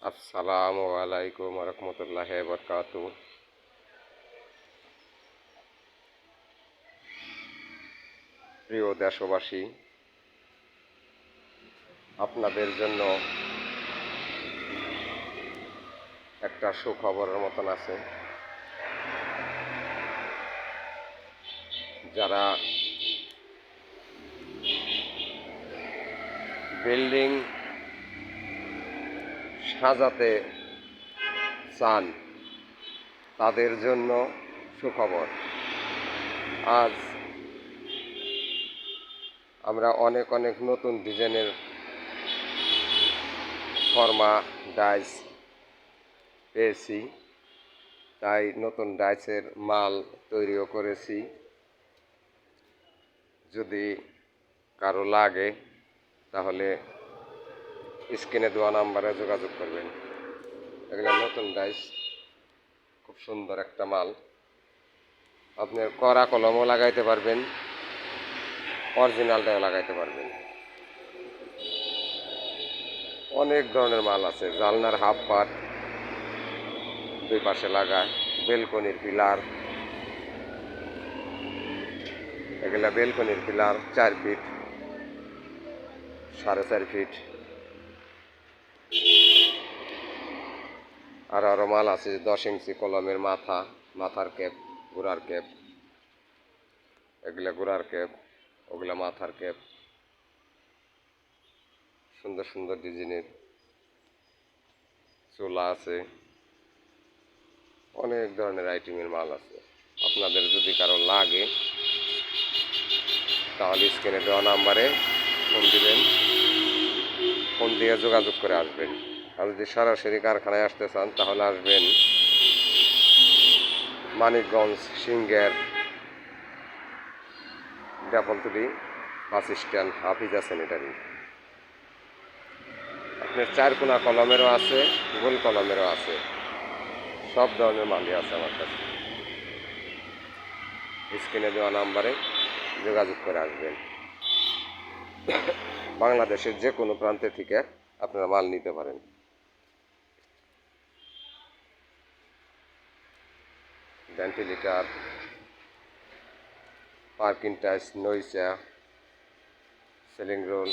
আসসালামু আলাইকুম রহমতুল্লাহি ওয়া বারাকাতুহু। প্রিয় দেশবাসী, আপনাদের জন্য একটা সুখবরের মতন আছে। যারা বিল্ডিং সাজাতে চান তাদের জন্য সুখবর। আজ আমরা অনেক নতুন ডিজাইনের ফর্মা ডাইস পেয়েছি, তাই নতুন ডাইসের মাল তৈরিও করেছি। যদি কারো লাগে তাহলে স্ক্রিনে দেওয়া নাম্বারে যোগাযোগ করবেন। এগুলো নতুন ডাইস, খুব সুন্দর একটা মাল। আপনি কড়া কলমও লাগাইতে পারবেন, অরিজিনালটাও লাগাইতে পারবেন। অনেক ধরনের মাল আছে। জালনার হাফ পাট দুই পাশে লাগায়, বেলকনির পিলার, এগুলা বেলকনির পিলার 4 ফিট 4.5 ফিট। আরো মাল আছে 10 ইঞ্চি কলমের মাথার ক্যাপ, গোড়ার ক্যাপ, এগুলা গোড়ার ক্যাপ, ওগুলা মাথার ক্যাপ। সুন্দর সুন্দর ডিজাইনের চোলা আছে, অনেক ধরনের আইটেমের মাল আছে। আপনাদের যদি কারো লাগে তাহলে স্ক্রিনে দেওয়া নাম্বারে ফোন দিবেন, ফোন দিয়ে যোগাযোগ করে আসবেন। আর যদি সরাসরি কারখানায় আসতে চান তাহলে আসবেন মানিকগঞ্জ সিংহের ডাফলতুলি বাস স্ট্যান্ড, হাফিজা স্যানিটারি। আপনার 4 কোনা কলমেরও আছে, গোল কলমেরও আছে, সব ধরনের মালই আছে আমার কাছে। স্ক্রিনে দেওয়া নাম্বারে যোগাযোগ করে আসবেন। বাংলাদেশের যে কোনো প্রান্তে থেকে আপনারা মাল নিতে পারেন। ভেন্টিলেটর, পার্কিং টাইলস, নইচা, সিলিং রোল,